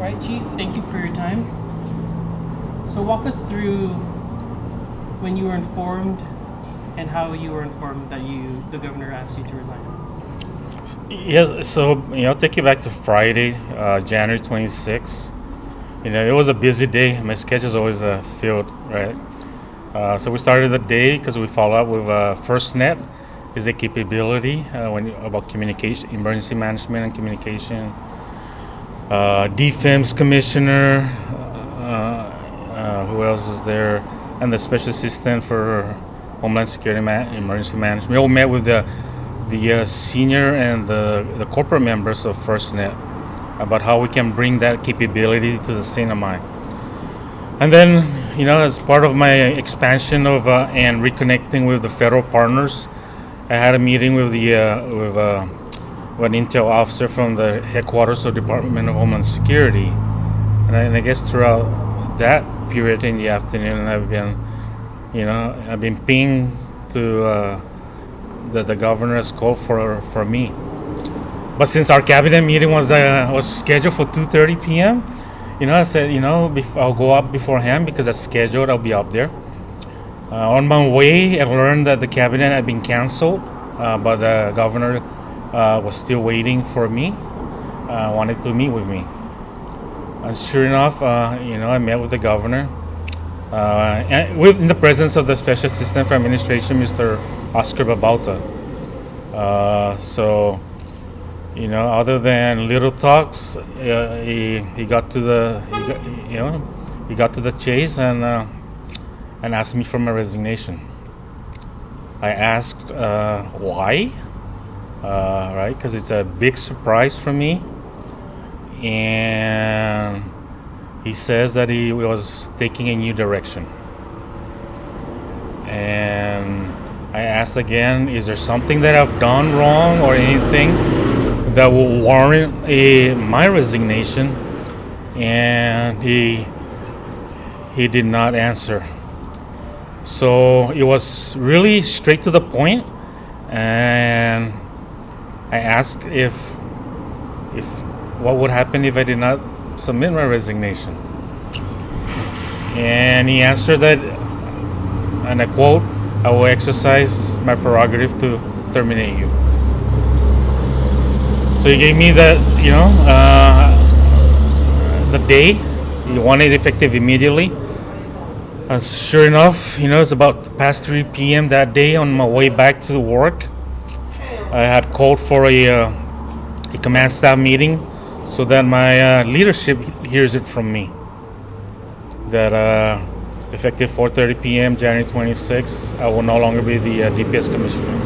All right, Chief, thank you for your time. So walk us through when you were informed and how you were informed that the governor asked you to resign. Yeah, so take you back to Friday, January 26th. It was a busy day. My schedule's always filled, right? So we started the day because we follow up with FirstNet, is a capability about communication, emergency management and communication. DFIM's commissioner, who else was there, and the special assistant for Homeland Security emergency management. We all met with the senior and the corporate members of FirstNet about how we can bring that capability to the CNMI. And then, as part of my expansion of and reconnecting with the federal partners, I had a meeting with an intel officer from the headquarters of Department of Homeland Security, and I guess throughout that period in the afternoon, I've been pinged to that the governor has called for me. But since our cabinet meeting was scheduled for 2:30 p.m., I said, I'll go up beforehand because as scheduled, I'll be up there. On my way, I learned that the cabinet had been canceled, but the governor was still waiting for me, wanted to meet with me. And sure enough, I met with the governor, and in the presence of the Special Assistant for Administration, Mr. Oscar Babauta. Other than little talks, he got to the chase and asked me for my resignation. I asked why, right? Because it's a big surprise for me, and he says that he was taking a new direction. And I asked again, is there something that I've done wrong or anything that will warrant my resignation? And he did not answer. So it was really straight to the point, and I asked if what would happen if I did not submit my resignation. And he answered that, and I quote, "I will exercise my prerogative to terminate you." So he gave me that, the day. He wanted it effective immediately. And sure enough, it's about past 3 p.m. that day on my way back to work. I had called for a command staff meeting so that my leadership hears it from me. That effective 4:30 p.m. January 26th, I will no longer be the DPS commissioner.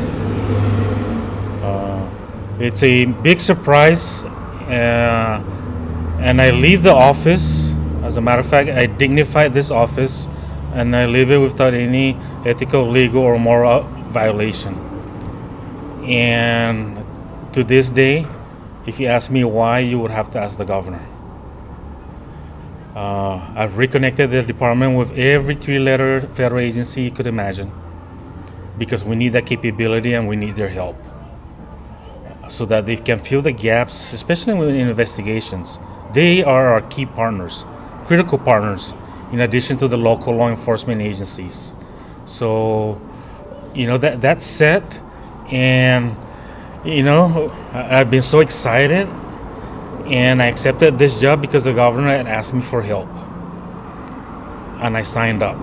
It's a big surprise, and I leave the office. As a matter of fact, I dignified this office, and I leave it without any ethical, legal, or moral violation. And to this day, if you ask me why, you would have to ask the governor. I've reconnected the department with every three-letter federal agency you could imagine, because we need that capability and we need their help so that they can fill the gaps, especially in investigations. They are our key partners, critical partners, in addition to the local law enforcement agencies. So, that's set, and I've been so excited, and I accepted this job because the governor had asked me for help, and I signed up.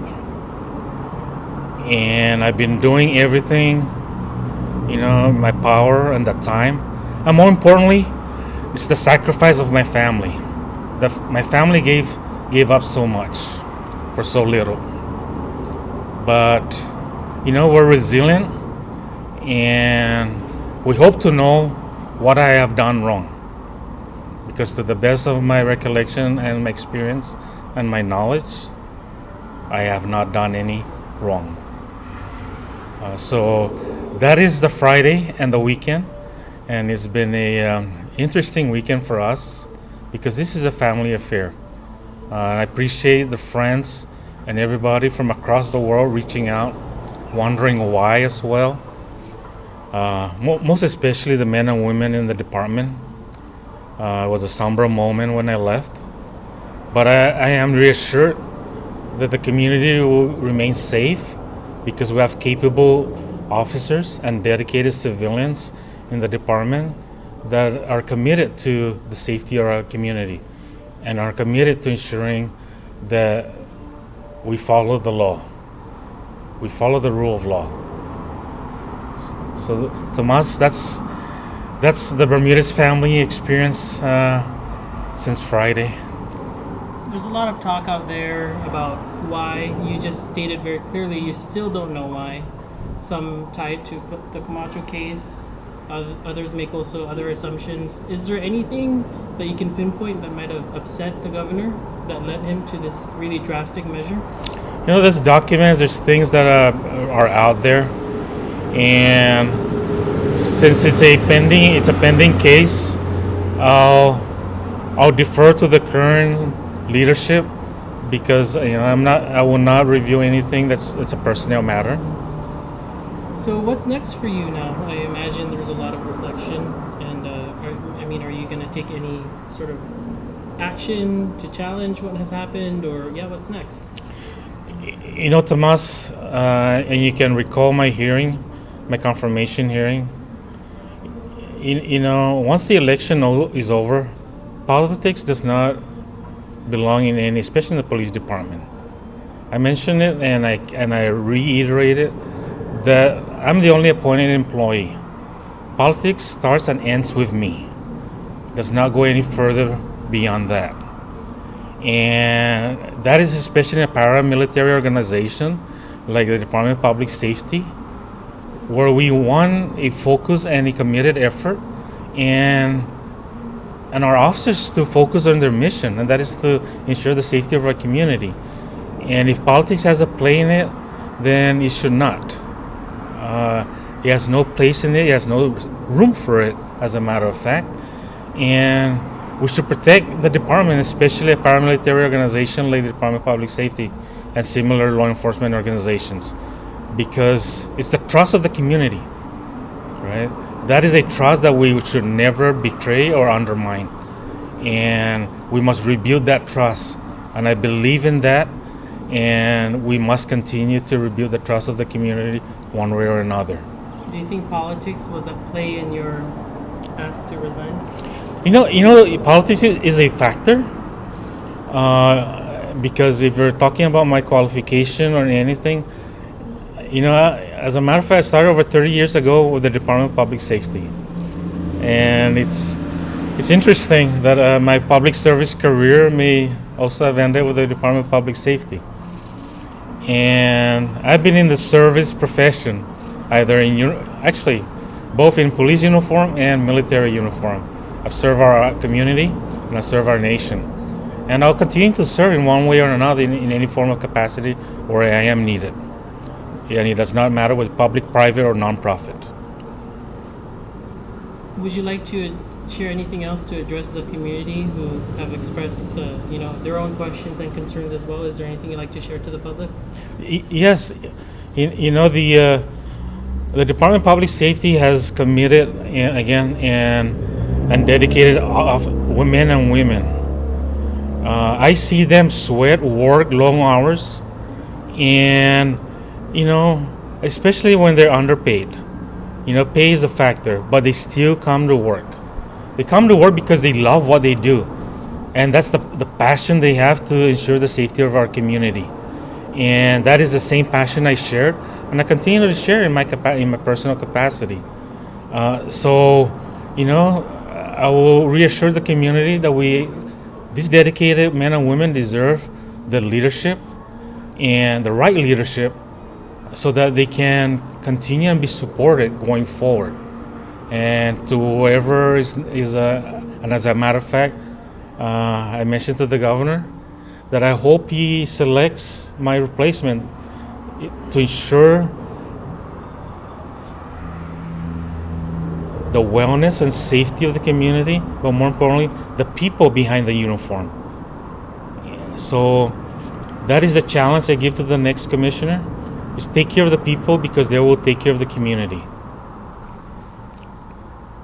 And I've been doing everything, my power and the time. And more importantly, it's the sacrifice of my family. My family gave up so much for so little. But, we're resilient, and we hope to know what I have done wrong. Because to the best of my recollection and my experience and my knowledge, I have not done any wrong. So that is the Friday and the weekend, and it's been a interesting weekend for us because this is a family affair. I appreciate the friends and everybody from across the world reaching out, wondering why as well. Most especially the men and women in the department. It was a somber moment when I left, But I am reassured that the community will remain safe because we have capable officers and dedicated civilians in the department that are committed to the safety of our community and are committed to ensuring that we follow the law. We follow the rule of law. So, Tomas, that's the Bermudez family experience since Friday. There's a lot of talk out there about why. You just stated very clearly you still don't know why. Some tied to the Camacho case. Others make also other assumptions. Is there anything that you can pinpoint that might have upset the governor that led him to this really drastic measure? You know, there's documents, there's things that are out there, and since it's a pending case, I'll defer to the current leadership because I will not review anything that's a personnel matter. So what's next for you now? I imagine there's a lot of reflection, and are you going to take any sort of action to challenge what has happened, or what's next? You know, Tomas, and you can recall my confirmation hearing. You know, once the election is over, politics does not belong in any, especially in the police department. I mentioned it and I reiterated that I'm the only appointed employee. Politics starts and ends with me. Does not go any further beyond that. And that is especially in a paramilitary organization like the Department of Public Safety, where we want a focused and a committed effort and our officers to focus on their mission, and that is to ensure the safety of our community. And if politics has a play in it, then it should not. It has no place in it. It has no room for it, as a matter of fact. And we should protect the department, especially a paramilitary organization like the Department of Public Safety and similar law enforcement organizations, because it's the trust of the community, right? That is a trust that we should never betray or undermine. And we must rebuild that trust. And I believe in that. And we must continue to rebuild the trust of the community one way or another. Do you think politics was at play in your ask to resign? You know, politics is a factor. Because if you're talking about my qualification or anything, as a matter of fact, I started over 30 years ago with the Department of Public Safety. And it's interesting that my public service career may also have ended with the Department of Public Safety. And I've been in the service profession, actually both in police uniform and military uniform. I've served our community and I've served our nation. And I'll continue to serve in one way or another in any form of capacity where I am needed. And it does not matter whether public, private, or nonprofit. Would you like to share anything else to address the community who have expressed, their own questions and concerns as well? Is there anything you'd like to share to the public? Yes, the Department of Public Safety has committed and dedicated of men and women. I see them sweat, work long hours, and especially when they're underpaid. Pay is a factor, but they still come to work. They come to work because they love what they do. And that's the passion they have to ensure the safety of our community. And that is the same passion I shared, and I continue to share in my personal capacity. I will reassure the community that these dedicated men and women deserve the leadership and the right leadership so that they can continue and be supported going forward. And to whoever and as a matter of fact, I mentioned to the governor that I hope he selects my replacement to ensure the wellness and safety of the community, but more importantly, the people behind the uniform. So that is the challenge I give to the next commissioner, is take care of the people because they will take care of the community.